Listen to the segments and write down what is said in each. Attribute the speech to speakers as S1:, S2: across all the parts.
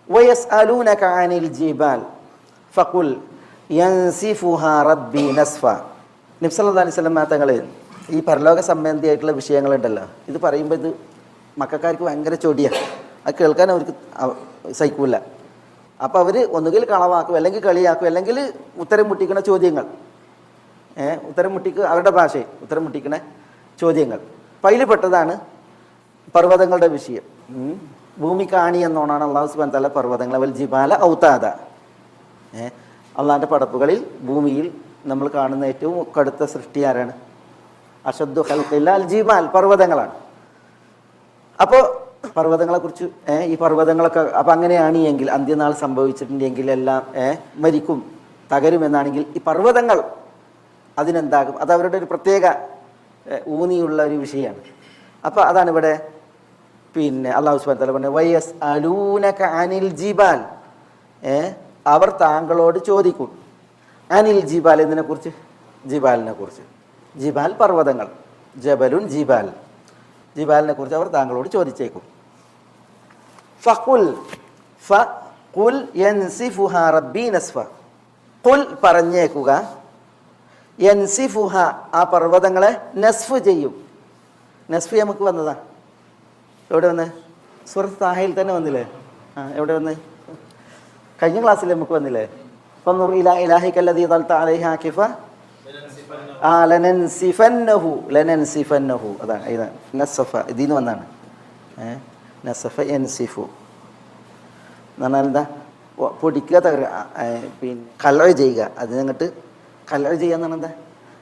S1: വയസ്അലൂനക അനിൽ ജിബാൽ ഫഖുൽ യൻസിഫുഹാ റബ്ബി നസ്ഫ. നബി സല്ലല്ലാഹു അലൈഹി വസല്ലം തങ്ങൾ ഈ പരലോക സംബന്ധിയായിട്ടുള്ള വിഷയങ്ങളുണ്ടല്ലോ, ഇത് പറയുമ്പോൾ ഇത് മക്കൾക്കാർക്ക് ഭയങ്കര ചൊടിയാണ്, അത് കേൾക്കാൻ അവർക്ക് സഹിക്കൂല. അപ്പോൾ അവർ ഒന്നുകിൽ കളവാക്കും, അല്ലെങ്കിൽ കളിയാക്കും, അല്ലെങ്കിൽ ഉത്തരം മുട്ടിക്കുന്ന ചോദ്യങ്ങൾ, ഉത്തരം മുട്ടിക്കുക അവരുടെ ഭാഷയിൽ ഉത്തരം മുട്ടിക്കുന്ന ചോദ്യങ്ങൾ. അപ്പം അതിൽ പെട്ടതാണ് പർവ്വതങ്ങളുടെ വിഷയം. ഭൂമി കാണി എന്നോണാണ് അള്ളാഹു സുബ്ഹാനഹു വ തആല പർവ്വതങ്ങൾ വൽ ജിബാല ഔതാദ. അള്ളാഹിൻ്റെ പടപ്പുകളിൽ ഭൂമിയിൽ നമ്മൾ കാണുന്ന ഏറ്റവും കടുത്ത സൃഷ്ടി ആരാണ്? അശദ്ദു ഖൽഖില്ല അൽ ജിബാൽ, പർവ്വതങ്ങളാണ്. അപ്പോൾ പർവ്വതങ്ങളെക്കുറിച്ച് ഈ പർവ്വതങ്ങളൊക്കെ അപ്പം അങ്ങനെയാണ് എങ്കിൽ അന്ത്യനാൾ സംഭവിച്ചിട്ടുണ്ടെങ്കിൽ എല്ലാം മരിക്കും, തകരുമെന്നാണെങ്കിൽ ഈ പർവ്വതങ്ങൾ അതിനെന്താകും? അത് അവരുടെ ഒരു പ്രത്യേക ഊന്നിയുള്ള ഒരു വിഷയമാണ്. അപ്പോൾ അതാണ് ഇവിടെ പിന്നെ അല്ലാഹു സുബ്ഹാനഹു വ തആല പറഞ്ഞത് വയസ്അലൂനക അനിൽ ജിബാൽ, അവർ താങ്കളോട് ചോദിക്കും. അനിൽ ജിബാൽ എന്നതിനെക്കുറിച്ച്, ജിബാലിനെ കുറിച്ച്. ജിബാൽ പർവ്വതങ്ങൾ, ജബലുൻ ജിബാൽ, ജിബാലിനെ കുറിച്ച് അവർ താങ്കളോട് ചോദിച്ചേക്കും. ഫഖുൽ യൻസിഫുഹാ റബ്ബി നസ്ഫ, ഖുൽ പറഞ്ഞേക്കുക, യൻസിഫുഹ ആ പർവ്വതങ്ങളെ നസ്ഫ് ചെയ്യും. നസ്ഫ് നമുക്ക് വന്നതാ, എവിടെ വന്ന്? സൂറത്ത് താഹയിൽ തന്നെ വന്നില്ലേ? എവിടെ വന്ന്? കഴിഞ്ഞ ക്ലാസ്സിൽ നമുക്ക് വന്നില്ലേ? ഫൻദുർ ഇലാ ഇലാഹിക്കല്ലദീ ദൽത അലൈഹി ആകിഫ ലനൻസിഫന്നഹു, അതാണ് ഇതാണ് നസ്ഫ, ഇതിന്ന് വന്നാണ് നസ്ഫ യൻസിഫു എന്ന് പറഞ്ഞാൽ എന്താ? പൊടിക്കുക, പിന്നെ കലഴ ചെയ്യുക. അതിനങ്ങോട്ട് കലഴ ചെയ്യുക എന്ന് പറഞ്ഞാൽ എന്താ?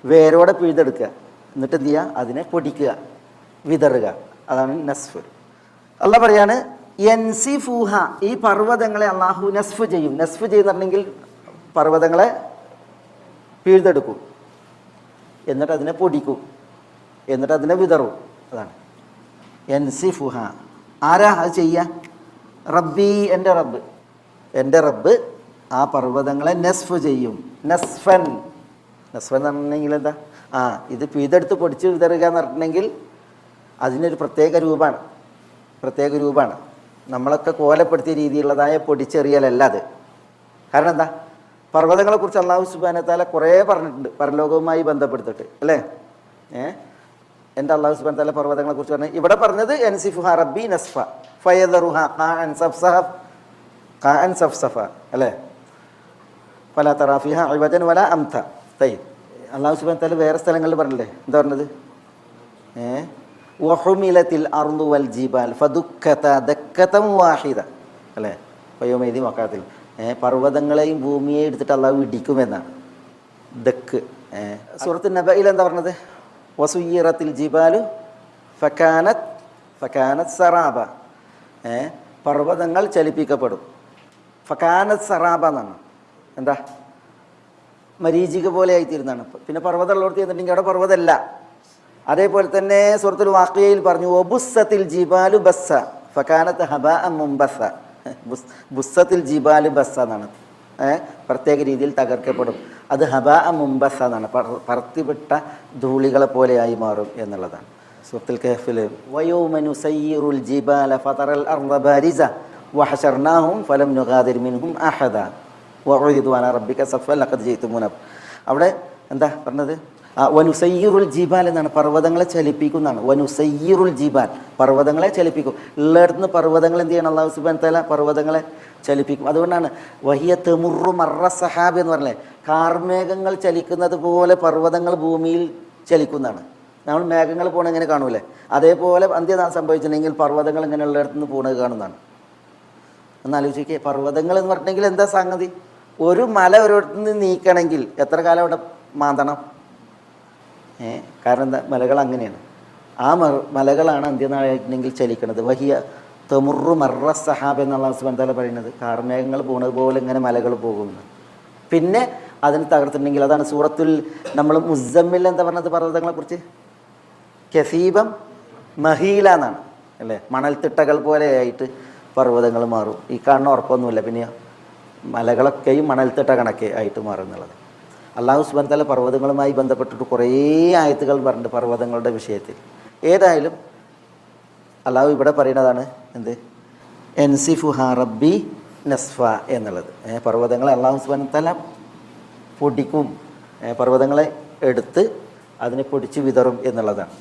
S1: വേരോടെ പിഴുതെടുക്കുക, എന്നിട്ട് എന്ത് ചെയ്യുക? അതിനെ പൊടിക്കുക, വിതറുക, അതാണ് നസ്ഫ്. അള്ളാഹ് പറയാണ് യൻസിഫുഹ, ഈ പർവ്വതങ്ങളെ അള്ളാഹു നസ്ഫ് ചെയ്യും. നസ്ഫ് ചെയ്യുന്നുണ്ടെങ്കിൽ പർവ്വതങ്ങളെ പിഴുതെടുക്കും, എന്നിട്ട് അതിനെ പൊടിക്കും, എന്നിട്ട് അതിനെ വിതറും, അതാണ് യൻസിഫുഹ. ആരാ അത് ചെയ്യുക? റബ്ബി, എൻ്റെ റബ്ബ്. എൻ്റെ റബ്ബ് ആ പർവ്വതങ്ങളെ നസ്ഫ് ചെയ്യും. നസ്ഫൻ, നസ്ഫൻ എന്ന് പറഞ്ഞിട്ടുണ്ടെങ്കിൽ എന്താ? ഇത് പിഴുതെടുത്ത് പൊടിച്ച് വിതറുക എന്ന് പറഞ്ഞിട്ടുണ്ടെങ്കിൽ അതിനൊരു പ്രത്യേക രൂപമാണ്, പ്രത്യേക രൂപമാണ്. നമ്മളൊക്കെ കോലപ്പെടുത്തിയ രീതിയിലുള്ളതായ പൊടിച്ചെറിയലല്ല അത്. കാരണം എന്താ? പർവ്വതങ്ങളെക്കുറിച്ച് അല്ലാഹു സുബ്ഹാനഹു വ തആല കുറേ പറഞ്ഞിട്ടുണ്ട് പരലോകവുമായി ബന്ധപ്പെടുത്തിട്ട്, അല്ലേ? എൻ്റെ അല്ലാഹു സുബ്ഹാനഹു വ തആല പർവ്വതങ്ങളെക്കുറിച്ച് പറഞ്ഞത് ഇവിടെ പറഞ്ഞത് യൻസിഫുഹാ റബ്ബി നസ്ഫ ഫയദറുഹാ ഖാഅൻ സഫ്സഫ, അല്ലേ? ഫലാ തറാ ഫീഹാ ഇവജൻ വലാ അംത. അല്ലാഹു സുബ്ഹാനഹു വ തആല വേറെ സ്ഥലങ്ങളിൽ പറഞ്ഞില്ലേ? എന്താ പറഞ്ഞത്? വഹുമിലത്തിൽ അർളു വൽ ജിബാൽ ഫദുക്കത ദക്കതൻ വാഹിദ, അല്ലേ? വയൗമഇദിൻ വഖഅത്തിൽ, പർവ്വതങ്ങളെയും ഭൂമിയെയും എടുത്തിട്ട് അള്ളാഹു ഇടിക്കുമെന്നാണ്. ദക്ക് സൂറത്തുൻ നബയിൽ എന്താ പറഞ്ഞത്? വസുയ്യിറത്തിൽ ജിബാലു ഫകാനത് സറാബ, പർവ്വതങ്ങൾ ചലിപ്പിക്കപ്പെടും. ഫകാനത് സറാബ എന്നാണ്. എന്താ? മരീചിക പോലെ ആയിത്തീരുന്നതാണ്. പിന്നെ പർവ്വതം ഉള്ളവർക്ക് ചെയ്തിട്ടുണ്ടെങ്കിൽ അവിടെ പർവ്വതമല്ല. അതേപോലെ തന്നെ സൂറത്തുൽ വാഖിയയിൽ പറഞ്ഞു വബുസ്സത്തിൽ ജിബാലു ബസ്സ ഫകാനത് ഹബാഅൻ മുംബസ്സ. ബുസ്സത്തിൽ ജിബാലു ബസ്സ എന്നാണ്, പ്രത്യേക രീതിയിൽ തകർക്കപ്പെടും. അത് ഹബാഅൻ മുംബസ്സ എന്നാണ്, പറത്തിവിട്ട ധൂളികളെ പോലെയായി മാറും എന്നുള്ളതാണ്. സൂറത്തുൽ കഹ്ഫിൽ വയൗമ നുസയ്യിറുൽ ജിബാല ഫതറൽ അർള ബാരിസ വഹശർനാഹും ഫലം നുഗാദിർ മിൻഹും അഹദ വഉരിദു അലാ റബ്ബിക സഫൻ ലഖദ് ജئتمൂന. അവിടെ എന്താ പറഞ്ഞത്? വനുസയ്യിറുൽ ജിബാൽ എന്നാണ്, പർവ്വതങ്ങളെ ചലിപ്പിക്കുന്നതാണ്. വനുസയ്യിറുൽ ജിബാൽ, പർവ്വതങ്ങളെ ചലിപ്പിക്കും. ഉള്ളിടത്തുനിന്ന് പർവ്വതങ്ങൾ എന്ത് ചെയ്യണം? അല്ലാഹു സുബ്ഹാനഹു വ തആല പർവ്വതങ്ങളെ ചലിപ്പിക്കും. അതുകൊണ്ടാണ് വഹിയ തെമുറു മറ സഹാബ് എന്ന് പറഞ്ഞേ, കാർമേഘങ്ങൾ ചലിക്കുന്നത് പോലെ പർവ്വതങ്ങൾ ഭൂമിയിൽ ചലിക്കുന്നതാണ്. നമ്മൾ മേഘങ്ങൾ പോകണ ഇങ്ങനെ കാണൂലേ? അതേപോലെ അന്ത്യനാൾ സംഭവിച്ചിട്ടുണ്ടെങ്കിൽ പർവ്വതങ്ങൾ ഇങ്ങനെ ഉള്ളിടത്തുനിന്ന് പോണത് കാണുന്നതാണ്. എന്നാലോചിക്കുക, പർവ്വതങ്ങൾ എന്ന് പറഞ്ഞിട്ടുണ്ടെങ്കിൽ എന്താ സംഗതി? ഒരു മല ഒരിടത്തുനിന്ന് നീക്കണമെങ്കിൽ എത്ര കാലം അവിടെ മാന്തണം? കാരണം എന്താ? മലകൾ അങ്ങനെയാണ്. ആ മലകളാണ് അന്ത്യനാളായിട്ടുണ്ടെങ്കിൽ ചലിക്കുന്നത്. വഹിയ തെമുറു മറ സഹാബ് എന്നുള്ള സുബ്ഹാനഹു വ തആല പറയുന്നത്, കാർമേഘങ്ങൾ പോകുന്നത് പോലെ ഇങ്ങനെ മലകൾ പോകുന്നു. പിന്നെ അതിന് തകർത്തിട്ടുണ്ടെങ്കിൽ അതാണ് സൂറത്തുൽ നമ്മൾ മുസമ്മിൽ എന്താ പറഞ്ഞത് പർവ്വതങ്ങളെക്കുറിച്ച്? കസീബം മഹീല എന്നാണ്, അല്ലേ? മണൽത്തിട്ടകൾ പോലെയായിട്ട് പർവ്വതങ്ങൾ മാറും. ഈ കാണുന്ന ഉറപ്പൊന്നുമില്ല. പിന്നെ മലകളൊക്കെയും മണൽത്തിട്ട കണക്കെ ആയിട്ട് മാറും എന്നുള്ളത്. അല്ലാഹു സുബ്ഹാനഹു വ തആല പർവ്വതങ്ങളുമായി ബന്ധപ്പെട്ടിട്ട് കുറേ ആയത്തുകൾ പറഞ്ഞിട്ട് പർവ്വതങ്ങളുടെ വിഷയത്തിൽ. ഏതായാലും അല്ലാഹു ഇവിടെ പറയുന്നതാണ് എന്ത്? എൻസിഫുഹാ റബ്ബി നസ്ഫ എന്നുള്ളത്. പർവ്വതങ്ങളെ അല്ലാഹു സുബ്ഹാനഹു വ തആല പൊടിക്കും, പർവ്വതങ്ങളെ എടുത്ത് അതിനെ പൊടിച്ച് വിതറും എന്നുള്ളതാണ്.